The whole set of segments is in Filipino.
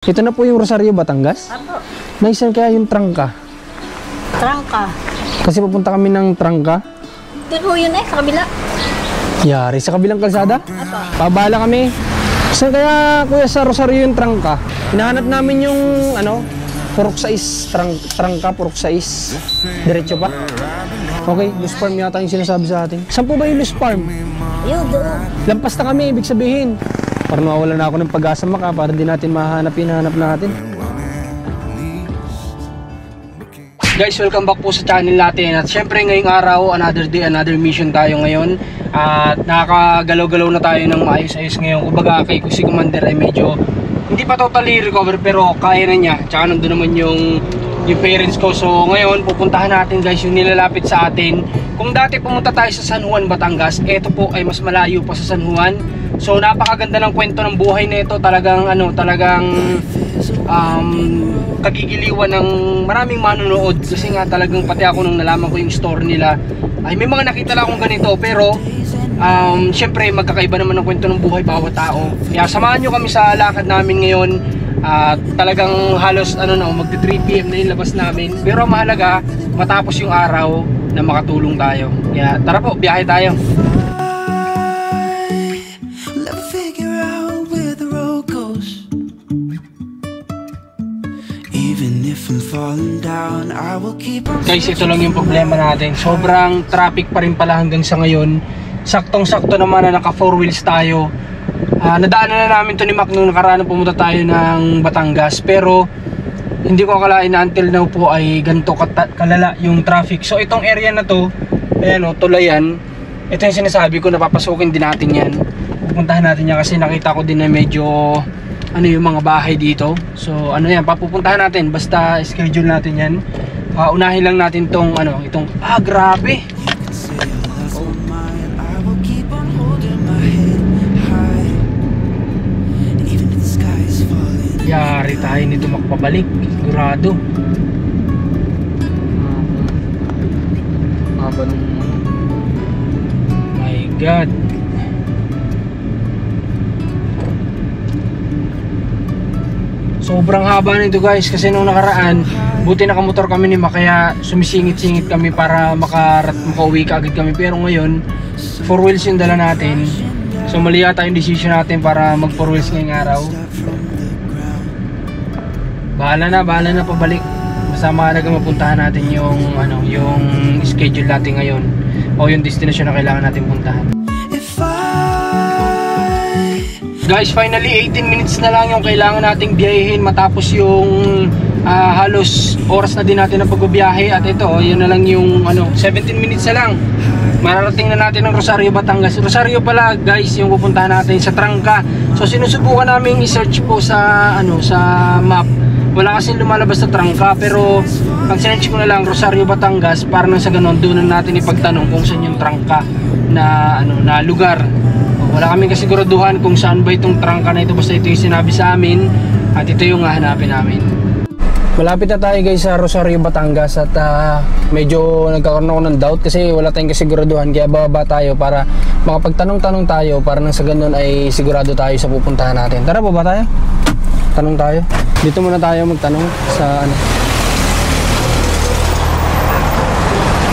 Ito na po yung Rosario, Batangas? Apo. Naisan kaya yung Trangka? Trangka. Kasi pupunta kami ng Trangka. Doon ho yun sa kabila. Yari, sa kabilang kalsada? Apo. Pabala kami. Saan kaya kuya sa Rosario yung Trangka? Hinahanap namin yung Purok 6. Trangka, Purok 6. Diretso pa? Okay, Luz Farm yata yung sinasabi sa atin. Saan po ba yung Luz Farm? Ayun, doon. Lampas na kami, ibig sabihin. Parang nawawala na ako ng pag-asa maka para hindi natin mahanap hinahanap natin. Guys, welcome back po sa channel natin. At syempre ngayong araw, another day, another mission tayo ngayon. At nakakagalaw-galaw na tayo ng maayos-ayos ngayon. Kumbaga kay si Commander ay medyo hindi pa totally recover pero kaya na niya. Tsaka nandun naman yung parents ko. So ngayon pupuntahan natin guys yung nilalapit sa atin. Kung dati pumunta tayo sa San Juan, Batangas, eto po ay mas malayo pa sa San Juan. So napakaganda ng kwento ng buhay nito. Talagang kagigiliwan ng maraming manonood. Kasi nga talagang pati ako nung nalaman ko yung story nila ay may mga nakita lang akong ganito. Pero syempre magkakaiba naman ng kwento ng buhay bawat tao. Kaya samahan nyo kami sa lakad namin ngayon. Talagang halos magti 3 PM na yung labas namin. Pero mahalaga matapos yung araw na makatulong tayo. Kaya tara po, biyahe tayo. Guys, ito lang yung problema natin. Sobrang traffic pa rin pala hanggang sa ngayon. Saktong-sakto naman na naka 4 wheels tayo. Nadaanan na namin to ni Mac nung nakaraan pumunta tayo ng Batangas. Pero hindi ko akalain na until now po ay ganito kalala yung traffic. So itong area na to, ayan o, Tulayan. Ito yung sinasabi ko, napapasukin din natin yan. Pupuntahan natin yan kasi nakita ko din na medyo yung mga bahay dito. So yan, papupuntahan natin. Basta schedule natin yan. Unahin lang natin tong grabe. Yari tayo nito makpabalik. Sigurado. Haba nung my God. Sobrang haba nito guys kasi nung nakaraan buti nakamotor kami ni Ma kaya sumisingit-singit kami para makauwi ka agad kami. Pero ngayon 4 wheels yung dala natin. So mali yata yung decision natin para mag 4 wheels ngayong araw. Bahala na pabalik. Basta mahalaga mapuntahan natin yung schedule natin ngayon o yung destination na kailangan natin puntahan. Guys, finally 18 minutes na lang yung kailangan nating biyahin matapos yung halos oras na din natin ng pagbibiyahe. At ito, yun na lang yung 17 minutes na lang. Mararating na natin ng Rosario, Batangas. Rosario pala guys yung pupuntahan natin sa Trangka. So sinusubukan namin i-search po sa map. Wala kasing lumalabas sa Trangka, pero pag sinerch ko na lang Rosario, Batangas para nang sa ganun doon na natin ipagtanong kung saan yung Trangka na lugar. Wala kaming kasiguraduhan kung saan ba itong Trangka na ito, basta ito yung sinabi sa amin at ito yung hahanapin namin. Malapit na tayo guys sa Rosario, Batangas at medyo nagkakaroon ako ng doubt kasi wala tayong kasiguraduhan, kaya bababa tayo para makapagtanong-tanong tayo para nang sa ganun ay sigurado tayo sa pupuntahan natin. Tara, baba tayo. Tanong tayo. Dito muna tayo magtanong sa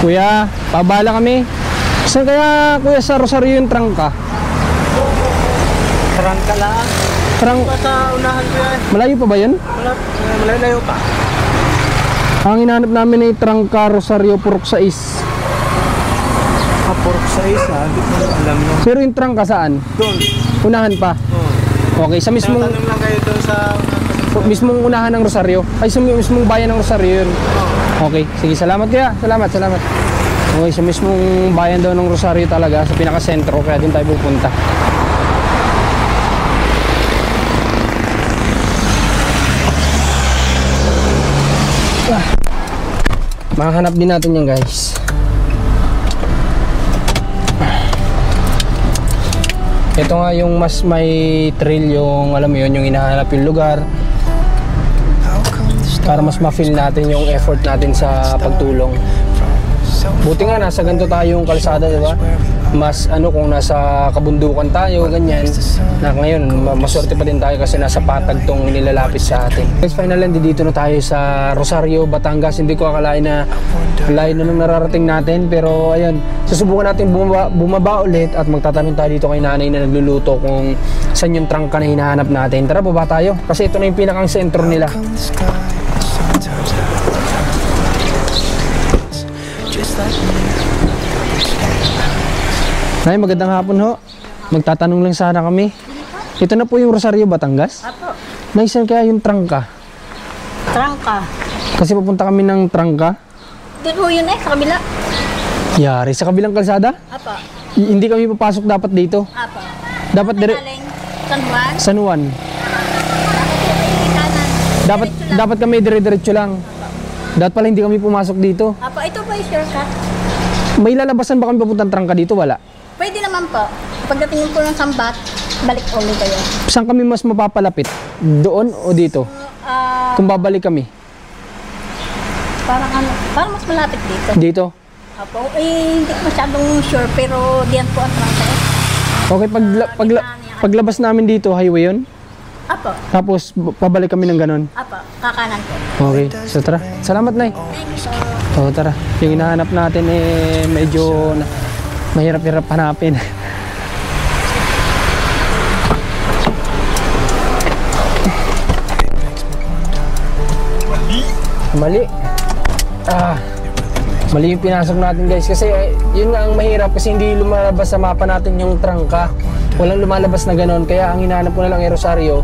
Kuya, pabala kami. Saan kaya kuya sa Rosario yung Trangka? Trangka lang. Sa unahan ko yan. Malayo pa ba yun? Malayo pa. Ang hinahanap namin ay Trangka, Rosario, Purok 6. Purok 6 hindi ko alam no. Pero yung Trangka saan? Doon. Unahan pa? Okay, sa mismong tanong lang kayo doon sa mismong unahan ng Rosario? Ay, sa mismong bayan ng Rosario yun? Okay, sige, salamat kaya. Salamat. Okay, sa mismong bayan daw ng Rosario talaga, sa pinaka-sentro, kaya din tayo pupunta. Mahanap din natin yan guys. Ito nga yung mas may thrill, yung alam mo yun, yung hinahanap yung lugar para mas ma-feel natin yung effort natin sa pagtulong. Buti nga nasa ganito tayong kalsada, di ba? Mas ano kung nasa kabundukan tayo, ganyan. Na ngayon, maswerte pa din tayo kasi nasa patag tong nilalapit sa atin. Guys, finally, dito na tayo sa Rosario, Batangas. Hindi ko akalain na layo na nang nararating natin. Pero ayun, susubukan natin bumaba ulit at magtatanong tayo dito kay nanay na nagluluto kung saan yung trangka na hinahanap natin. Tara, baba tayo. Kasi ito na yung pinakang sentro nila. Nay, magandang hapon ho. Magtatanong lang sana kami. Ito na po yung Rosario, Batangas? Apo. Nay, saan kaya yung trangka? Trangka. Kasi papunta kami ng trangka. Doon ho yun sa kabila. Yari, sa kabilang kalsada? Apo. Hindi kami papasok dapat dito. Apo. Dapat Galing. San Juan. San Juan. Kanan. Dapat kami dire-diretso lang. Dapat pala hindi kami pumasok dito. Apo, ito po yung shortcut. May lalabasan ba kami papuntang trangka dito? Wala. Pwede naman po. Pagdating po ng Sambat, balik ulit kayo. Saan kami mas mapapalapit? Doon o dito? Kung babalik kami? Parang mas malapit dito. Dito? Apo, hindi ko masyadong sure pero diyan po ang trangka. Okay, paglabas namin dito, highway yun? Apo. Tapos pabalik kami ng ganon? Apo, kakanan po. Okay, so tara. Salamat, Nay. Thank you. O tara, yung hinahanap natin medyo mahirap-hirap hanapin. Mali. Mali yung pinasok natin, guys, kasi yun nga ang mahirap kasi hindi lumalabas sa mapa natin yung trangka. Walang lumalabas na ganon, kaya ang hinahanap ko na lang ay Rosario.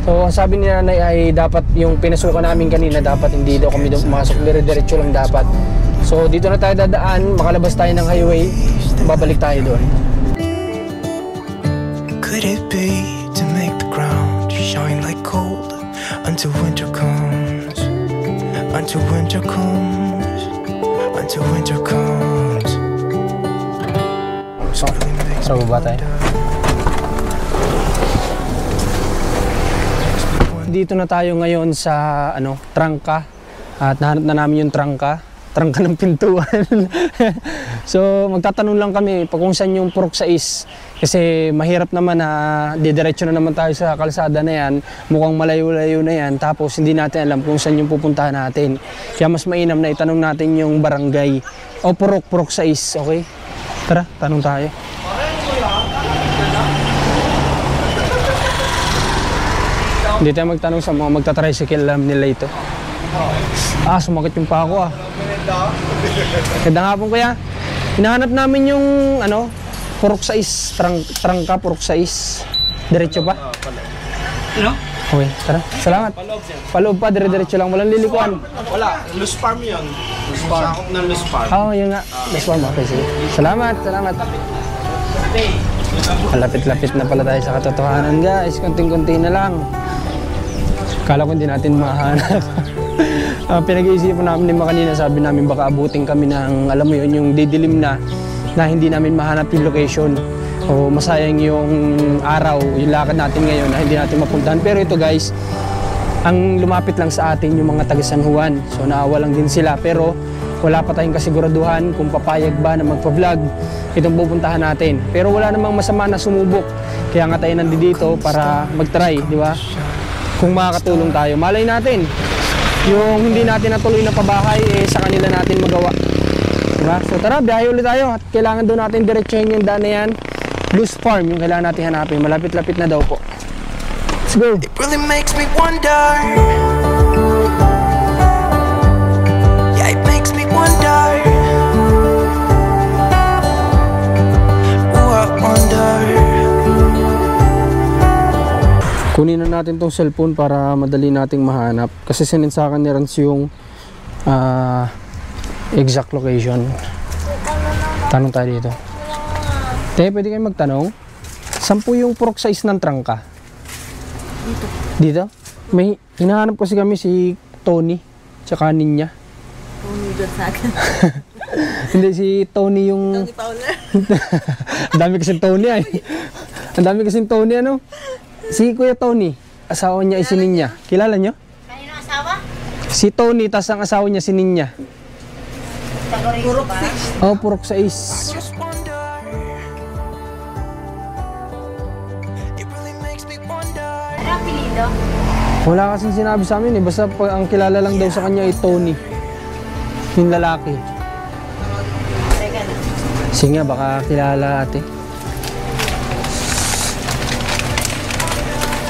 So sabi ni nanay ay dapat yung pinasukan namin kanina, dapat hindi daw kami pumasok, dire-diretso lang dapat. So dito na tayo dadaan, makalabas tayo ng highway, babalik tayo doon. Could it be to make the ground shine like gold until winter comes, until winter comes, until winter comes? So, tara baba tayo. Dito na tayo ngayon sa trangka at nahanap na namin yung trangka ng pintuan. So magtatanong lang kami kung saan yung Purok 6 kasi mahirap naman na didiretso na naman tayo sa kalsada na yan, mukhang malayo-layo na yan, tapos hindi natin alam kung saan yung pupuntahan natin. Kaya mas mainam na itanong natin yung barangay o Purok 6, okay? Tara, tanong tayo. Hindi tayo magtanong sa mga magta-tricycle, alam nila ito. Sumakit yung pa ako Gandang hapon, kuya. Hinahanap namin yung Purok 6, trangka Purok 6. Diretso pa? Okay, tara. Salamat. Paloob pa, dire-diretso lang. Walang lilikuan. Wala, loose farm yun. Sakop ng loose farm. Yun nga. Loose farm, okay, sige. Salamat. Malapit-lapit na pala tayo sa katotohanan, guys. Kunting-kunti na lang. Kala ko hindi natin mahanap. Pinag-iisipan namin kanina, sabi namin baka abutin kami ng, alam mo yun, yung didilim na hindi namin mahanap yung location. O masayang yung araw, yung lakad natin ngayon na hindi natin mapuntahan. Pero ito, guys, ang lumapit lang sa atin yung mga taga San Juan. So naawa lang din sila, pero wala pa tayong kasiguraduhan kung papayag ba na magpa-vlog itong pupuntahan natin. Pero wala namang masama na sumubok. Kaya nga tayo nandito para mag-try, di ba? Kung makakatulong tayo, malay natin yung hindi natin natuloy na pabahay sa kanila natin magawa, diba? So tara, biyahe ulit tayo at kailangan doon natin diretsuhin yung daan na yan. Loose farm yung kailangan natin hanapin, malapit-lapit na daw po. Let's go. It really makes me wonder. Yeah, it makes me wonder. Oh, I wonder. Kunin na natin tong cellphone para madali nating mahanap. Kasi sinend sa akin ni Rans yung exact location. Tanong tayo dito. Pwede kayo magtanong? Saan po yung Purok 6 ng trangka? Dito? May hinahanap kasi kami si Tony, tsaka Ninya. Tony Gonzaga. Hindi, si Tony yung... Tony Fowler. Ang dami kasing Tony ay. Ang dami kasing Tony Si Kuya Tony, asawa niya ay si Ninya. Kilala niyo? Kanino asawa? Si Tony, tas ang asawa niya si Ninya. Purok 6. Oh, purok 6. Just wonder. It really makes me wonder. Ano ang pilido? Wala kasing sinabi sa amin eh. Basta ang kilala lang daw sa kanya ay Tony. Yung lalaki. Teka na. Sige nga, baka kilala ate.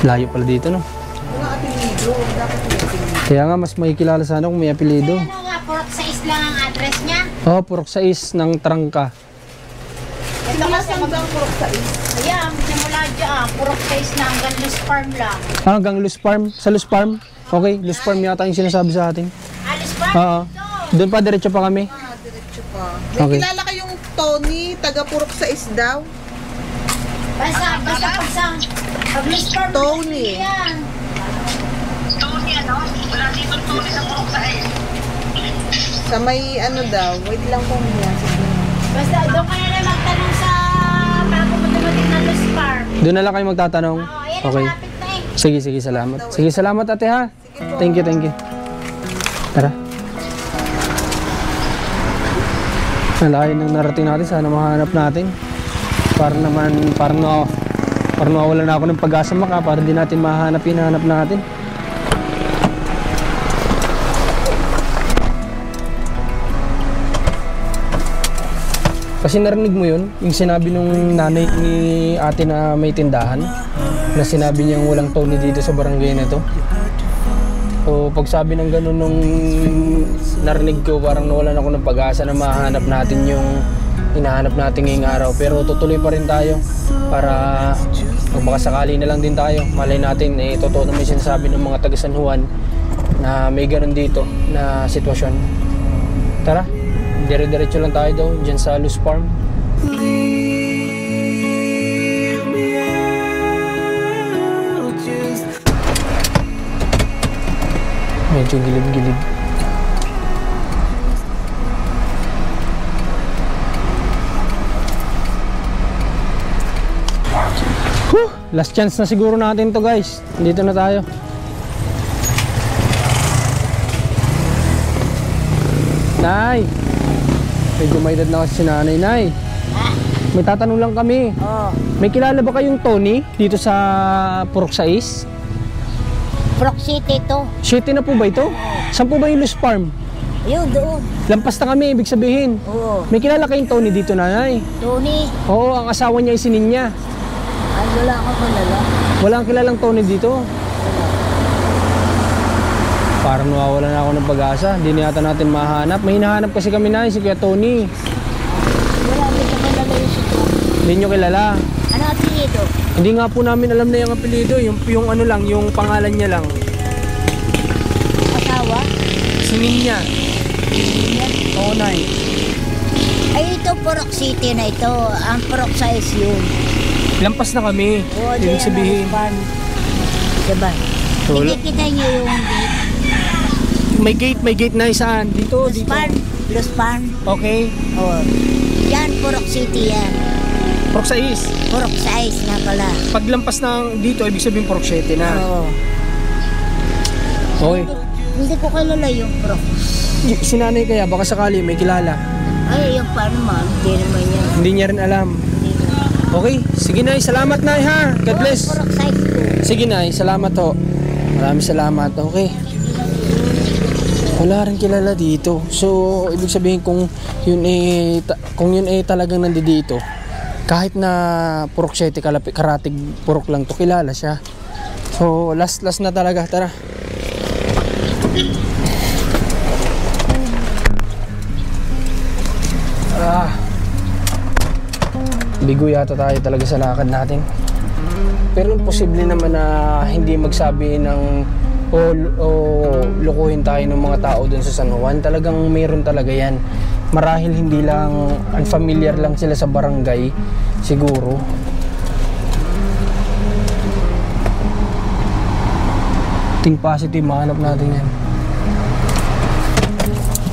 Layo pala dito, no? Kaya nga, mas may kilala sana kung may apelido. Ano nga, purok 6 lang ang address niya? Oh, purok 6 ng Trangka. Ito kasi hanggang purok 6. Ayan, simula dyan. Purok 6 na hanggang Luz Farm lang. Ah, hanggang Luz Farm? Sa Luz Farm? Okay, Luz Farm yata yung sinasabi sa atin. Luz Farm? Oo. Doon pa, diretso pa kami. Diretso pa. May Okay. kilala kayong Tony, taga Purok 6 daw. Basta pag Luz Farm. Tony. Yan. Sa may ano daw, wait lang po niya. Basta doon ka na lang magtanong sa bago mo dumating na Luz Farm. Doon na lang kayo magtatanong. Oo, yan Okay. ang malapit na eh. Sige, sige, salamat. Sige, salamat ate ha. Thank you, thank you. Tara. Nalayo nang narating natin, sana mahanap natin. Para naman, parang nawawala na ako ng pag-asa maka, para di natin mahanap yung hinahanap natin. Kasi narinig mo yun, yung sinabi nung nanay ni ate na may tindahan, na sinabi niyang walang Tony dito sa barangay na to. So pag sabi ng ganun nung narinig ko, parang nawalan ako ng pag-asa na mahanap natin yung hinahanap natin ngayong araw. Pero tutuloy pa rin tayo para baka sakali na lang din tayo. Malay natin, totoo naman yung sinasabi ng mga taga San Juan na may ganun dito na sitwasyon. Tara, dire-diretso lang tayo daw dyan sa Luz Farm. Medyo gilid-gilid. Last chance na siguro natin to guys. Dito na tayo. Nay! Medyo may edad na kasi si nanay. Nay! May tatanong lang kami. May kilala ba kayong Tony dito sa Purok 6? Purok City to. City na po ba ito? Saan po ba yung Luz Farm? Yun, doon. Lampas na kami, ibig sabihin. Oo. May kilala kayong Tony dito, nanay? Tony. Oo, ang asawa niya ay si Ninya. Ay, wala ka malala. Walang kilalang Tony dito. Parang nawawala na ako ng pag-asa. Hindi na yata natin mahanap. May hinahanap kasi kami na si Kuya Tony. Wala, hindi ka malala yung si Tony. Hindi nyo kilala. Ano ang apelido? Hindi nga po namin alam na yung apelido. Yung ano lang, yung pangalan niya lang. Asawa? Si Ninya. Oo, Nay. Ay, ito Purok City na ito. Ang Purok 6 yun. Lampas na kami. Oo, Ibig sabihin. Diba? So, Kita niyo yung gate. may gate na saan? Dito, Luz dito. Farm. Luz Farm. Okay. Oo. Yan, Purok City yan. Purok 6. Purok 6 na pala. Paglampas ng dito, ibig sabihin Purok 7 na. Oo. Okay. Hindi ko kilala yung Purok. Si nanay kaya, baka sakali may kilala. Ay, yung paano ma'am? Hindi naman yan. Hindi niya rin alam. Okay. Sige, Nay. Salamat, Nay, ha? God bless. Purok 6. Sige, Nay. Salamat, ho. Maraming salamat. Okay. Wala rin kilala dito. So, ibig sabihin kung yun talagang nandito, kahit na Purok 7 karatig purok lang to, kilala siya. So, last na talaga. Tara. Bigo yata tayo talaga sa lakad natin. Pero imposible naman na hindi magsabi ng o lukuhin tayo ng mga tao dun sa San Juan. Talagang mayroon talaga yan. Marahil hindi lang unfamiliar lang sila sa barangay siguro. Think positive, mahanap natin yan.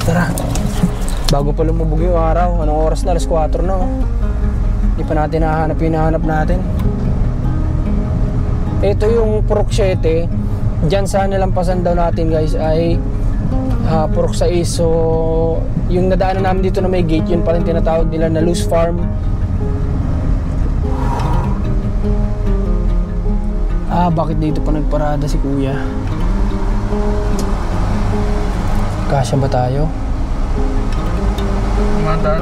Tara. Bago pa lumubog yung araw. Anong oras na? Alas 4 na, oh. Hindi pa natin nahanap yung nahanap natin. Ito yung Purok 7. Diyan sa nalampasan daw natin guys ay Purok 6. So yung nadaanan namin dito na may gate, yun pala yung tinatawag nila na Luz Farm. Bakit dito pa nagparada si kuya? Kasya ba tayo? Kumadaan,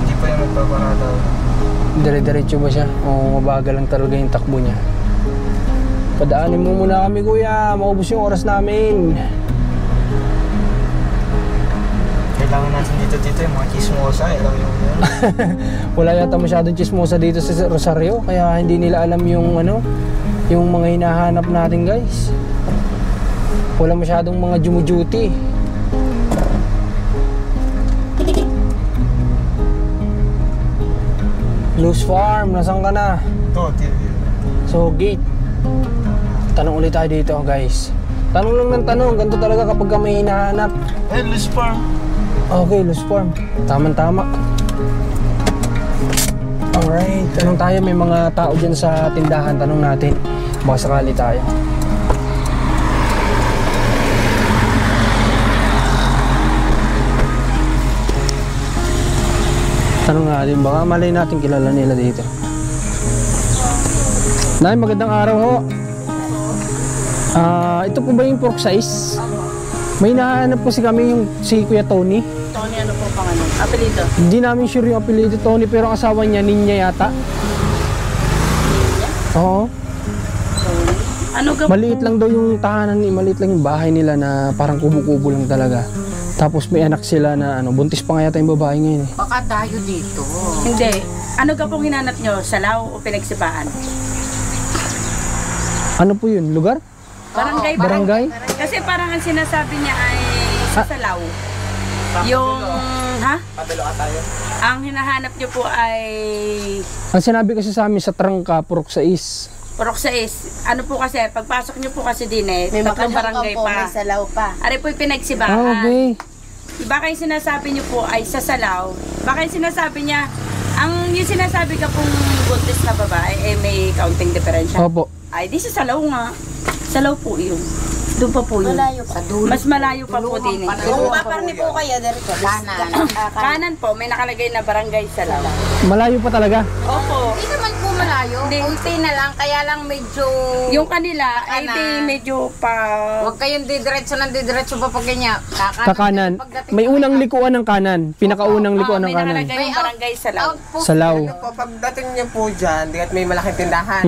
hindi pa yung magpaparada. Dire-diretso ba siya? O mabagal lang talaga yung takbo niya? Padaanin mo muna kami kuya, maubos yung oras namin. Kailangan natin dito yung mga chismosa, alam yung yun. Wala yata masyadong chismosa dito sa Rosario, kaya hindi nila alam yung yung mga hinahanap natin guys. Wala masyadong mga jumujuti. Luz Farm, nasaan ka na? Ito, TV. So gate. Tanong ulit tayo dito guys. Tanong lang ng tanong, ganito talaga kapag ka may hinahanap. Luz Farm. Okay, Luz Farm. Tama-tama. Alright, tanong tayo, may mga tao dyan sa tindahan. Tanong natin, baka sakali tayo. Tanong natin, baka malay natin kilala nila dito. Nay, magandang araw ho. Ito po ba yung pork size? May nahanap kasi kami yung si Kuya Tony. Tony, ano po pangalan? Apelido? Hindi namin sure yung apelido Tony, pero ang asawa niya, Ninya yata. Oo. Ano ka? Maliit lang daw yung tahanan, maliit lang yung bahay nila na parang kubo-kubo lang talaga. Tapos may anak sila na buntis pa nga yata yung babae ngayon eh. Baka dayo dito. Hindi. Ano ka pong hinanap nyo? Salaw o pinagsipaan? Ano po yun? Lugar? Barangay. Barangay? Kasi parang ang sinasabi niya ay sa Salaw. Yung, ha? Ang hinahanap nyo po ay Ang sinabi kasi sa amin sa Trangka, Purok 6. Purok 6. Ano po kasi, pagpasok nyo po kasi din eh, tatlong barangay pa. May Salaw pa. Ari po yung pinagsibaan. Okay. Baka yung sinasabi nyo po ay sa Salaw. Baka yung sinasabi niya, yung sinasabi ka pong buntis na babae, eh may counting diferensya. Opo. Ay, di sa Salaw nga. Salaw po yun. Doon pa po yun. Malayo pa. Mas malayo pa po din eh. Kung paparni po kayo, diretso. Kanan. Kanan po, may nakalagay na barangay Salaw. Malayo pa talaga. Opo. Hindi naman po malayo. Hindi. Kunti na lang, kaya lang medyo... Yung kanila, ay di medyo pa... Huwag kayong didiretso pa pag ganyan. Kakanan. May unang likuan ng kanan. Pinakaunang likuan ng May kanan. nakalagay yung barangay Salaw. Salaw. Po, pagdating niyo po dyan, dikat may malaking tindahan.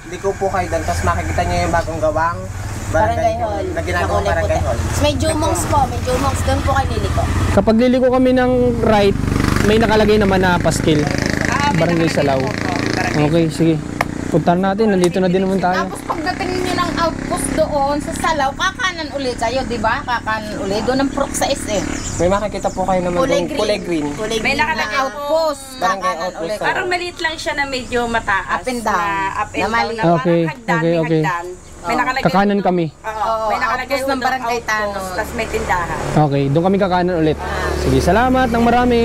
Hindi ko po kayo doon, tapos makikita niyo yung bagong gawang Barangay Hall. na ginagawang Barangay Hall. May Jumongs po, may Jumongs. Doon po kayo liliko. Kapag liliko kami ng right, may nakalagay naman na paskil. Barangay Salaw. Okay, sige. Puntahan natin, nandito na din naman tayo. Tapos pagdating niyo ng outpost doon sa Salaw, kakanan ulit kayo, di ba? Kakanan ulit. Doon ang Purok 6 eh. May makikita po kayo naman doon, kulay green. Kulay May green nakalagay na outpost. Barangay Kakanan outpost. ulit. Parang maliit lang siya na medyo mataas. Up and down. Na up and Na down. maliit. Na parang Okay, hagdan, okay, may okay. hagdan. May nakalagay Kakanan doon. kami. Oo, may nakalagay outpost ng doon Barangay outpost, Tanod. Tapos may tindahan. Okay, doon kami kakanan ulit. Sige, salamat ng marami.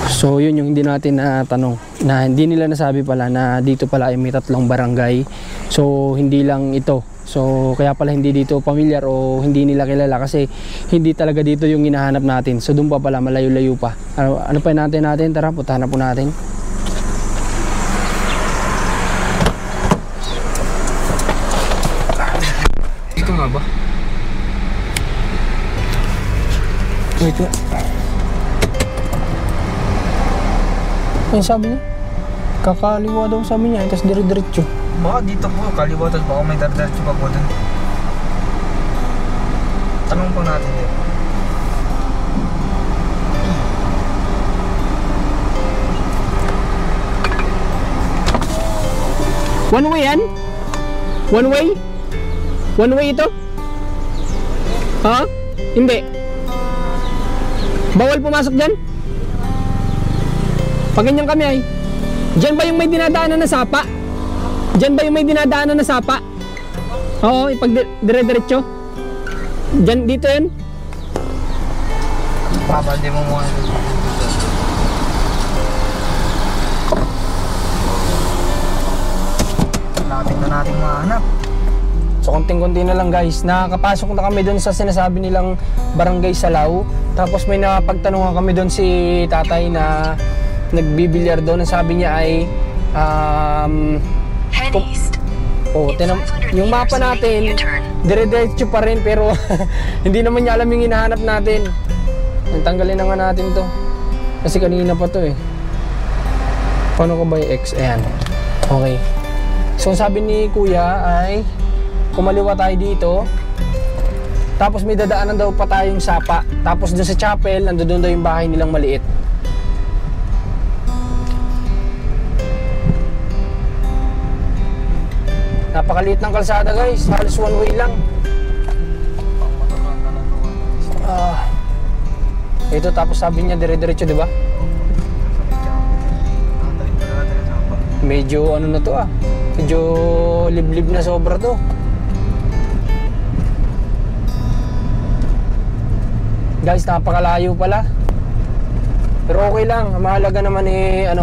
So yun yung hindi natin na tanong, na hindi nila nasabi pala na dito pala ay may tatlong barangay. So hindi lang ito. So kaya pala hindi dito pamilyar o hindi nila kilala kasi hindi talaga dito yung hinahanap natin. So doon pa pala, malayo-layo pa. Ano pa natin? Tara, puntahan na po natin. Dito nga ba? Wait nga. Ano sabi niya? Kakaliwa daw sabi niya, tapos dire-diretso. Baka dito po, kaliwatan po ako, may dardiretso pa po doon. Tanong po natin yun. One way yan? One way? One way ito? Ha? Hindi. Bawal pumasok dyan? Pag ganyan kami ay. Diyan ba yung may dinadaanan na sapa? Diyan ba yung may dinadaanan na sapa? Oo, pag dire-diretso. Diyan, dito yan. Papaldi mo muna. Lapit na nating mahanap. So konting-konti na lang guys, nakakapasok na kami doon sa sinasabi nilang Barangay Salao. Tapos may napagtanungan kami doon si tatay na nagbibilyar doon. Ang sabi niya ay yung mapa natin dire-diretso pa rin, pero hindi naman niya alam yung hinahanap natin. Tanggalin na nga natin to kasi kanina pa to eh. Paano ko ba yung X? Ayan, okay. So sabi ni kuya ay kumaliwa tayo dito, tapos may dadaanan daw pa tayong sapa, tapos doon sa chapel nandoon daw yung bahay nilang maliit. Napakaliit ng kalsada guys, halos one way lang. Ito, tapos sabi niya dire-diretso, di ba? Medyo ano na to medyo liblib na sobra to. Guys, napakalayo pala. Pero okay lang, mahalaga naman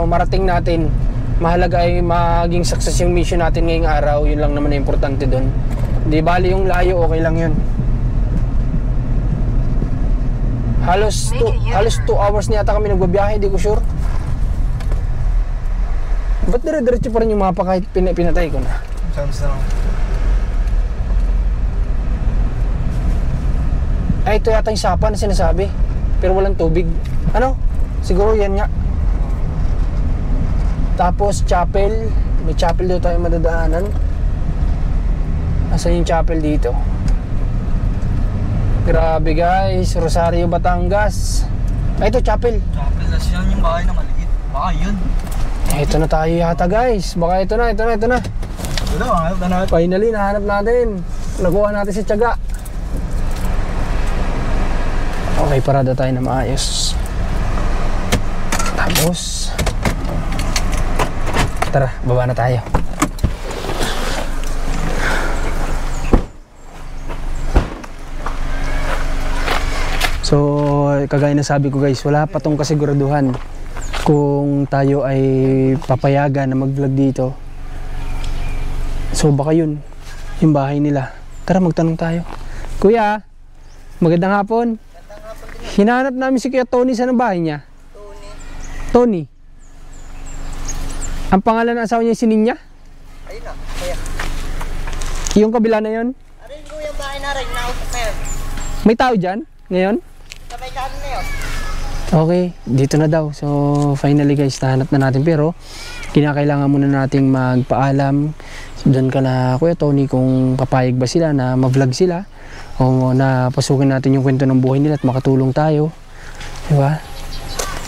marating natin. Mahalaga ay maging success yung mission natin ngayong araw. Yun lang naman ang importante doon. Di bali yung layo, okay lang yun. Halos 2 hours na yata kami nagbabiyahe, di ko sure. Ba't dire-diretso pa rin yung mapa kahit pinatay ko na? Ay, ito yata yung sapa na sinasabi, pero walang tubig. Ano? Siguro yan nga. Tapos chapel, may chapel daw tayo madadaanan. Asan yung chapel dito? Grabe guys, Rosario, Batangas. Ay, ito chapel. Chapel na siya, yung bahay na maliit. Baka yun. Ito na tayo yata guys. Baka ito na. Ito na, hanap na natin. Finally, nahanap natin. Nakuha natin si tiyaga. Okay, parada tayo na maayos. Tapos tara, baba na tayo. So, kagaya na sabi ko guys, wala pa tong kasiguraduhan kung tayo ay papayagan na mag-vlog dito. So, baka yun yung bahay nila. Tara, magtanong tayo. Kuya, magandang hapon. Hinahanap namin si Kuya Tony. Saan ang bahay niya? Tony. Ang pangalan ng asawa niya si Ninya? Ayun na, kuya. Yung kabila na yun? Arin ko yung bahay na rin, nausap na yun. May tao dyan ngayon? Sabay ka na yun. Okay, dito na daw. So finally guys, nahanap na natin. Pero kinakailangan muna nating magpaalam doon ka na Kuya Tony kung papayag ba sila na ma-vlog sila o na pasukin natin yung kwento ng buhay nila at makatulong tayo, diba?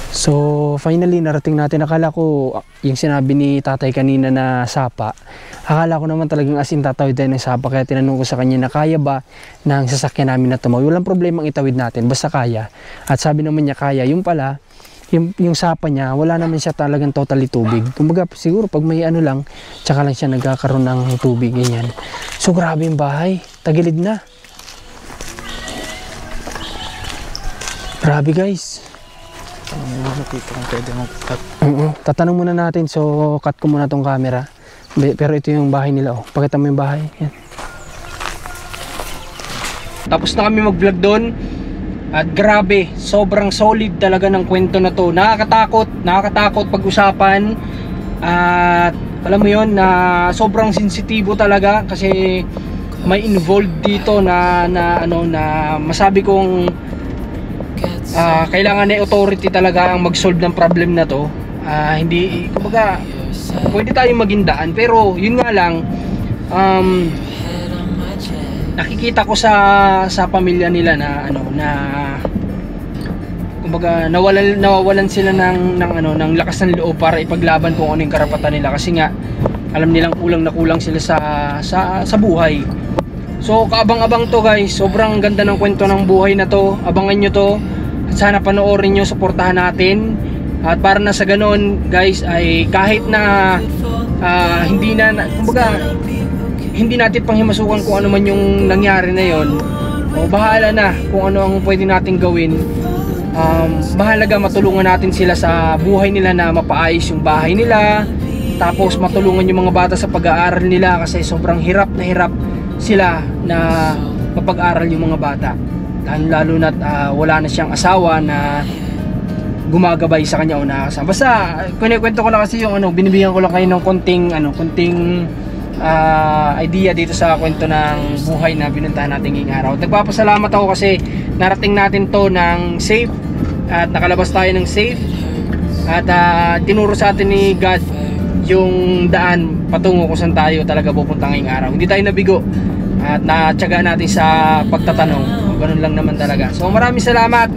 So finally narating natin. Akala ko yung sinabi ni tatay kanina na sapa, akala ko naman talagang as in tatawid tayo ng sapa, kaya tinanong ko sa kanya na kaya ba ng sasakyan namin na tumawid. Walang problema ang itawid natin basta kaya, at sabi naman niya kaya. Yung pala yung sapa niya, wala naman siya talagang totally tubig. Kumbaga siguro pag may ano lang, tsaka lang siya nagkakaroon ng tubig, ganyan. So grabe yung bahay, tagilid na. Grabe guys. Tatanong muna natin, so cut ko muna tong camera. Pero ito yung bahay nila, oh. Pakita mo yung bahay. Yan. Tapos na kami mag-vlog doon. At grabe, sobrang solid talaga ng kwento na to. Nakakatakot pag-usapan. At alam mo yun, na sobrang sensitibo talaga kasi may involved dito na masabi kong kailangan na authority talaga ang mag-solve ng problem na to. Hindi, kumbaga, pwede tayong maging daan, pero yun nga lang, nakikita ko sa pamilya nila na kumbaga nawawalan sila ng lakas ng loob para ipaglaban kung ano yung karapatan nila, kasi nga alam nilang kulang sila sa buhay. So kaabang-abang to guys, sobrang ganda ng kwento ng buhay na to. Abangan nyo to. Sana panoorin nyo, suportahan natin. At para na sa ganon guys, ay kahit na kumbaga hindi natin panghimasukan kung ano man yung nangyari na yon, o bahala na kung ano ang pwede natin gawin. Mahalaga matulungan natin sila sa buhay nila, na mapaayos yung bahay nila, tapos matulungan yung mga bata sa pag-aaral nila kasi sobrang hirap na hirap sila na mapag-aral yung mga bata. Lalo na wala na siyang asawa na gumagabay sa kanya o nakakasama. Basta kwento ko lang kasi yung binibigyan ko lang kayo ng konting idea dito sa kwento ng buhay na binuntahan natin ngayong araw. Nagpapasalamat ako kasi narating natin to ng safe at nakalabas tayo ng safe at tinuro sa atin ni God yung daan patungo kung saan tayo talaga pupunta ngayong araw. Hindi tayo nabigo at natyaga natin sa pagtatanong. Ganun lang naman talaga. So maraming salamat.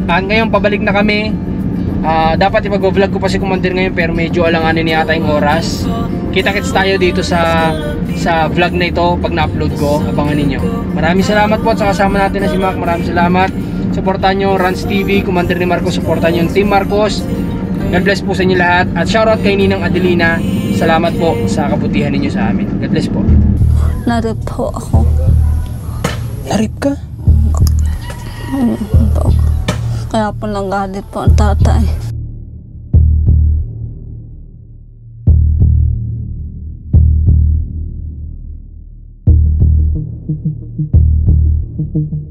At ngayon pabalik na kami. Dapat ipag-vlog ko pa si Commander ngayon pero medyo alanganin yata yung oras. Kita-kits tayo dito sa vlog na ito pag na-upload ko. Abangan ninyo. Maraming salamat po sa kasama natin na si Mac. Maraming salamat. Supportan nyo Rans TV, Commander ni Marcos. Supportan nyo yung Team Marcos. God bless po sa inyo lahat. At shoutout kay Ninang Adelina. Salamat po sa kabutihan ninyo sa amin. God bless po. Narip po ako. Narip ka? Kaya po nagalit po ang tatay. Thank you.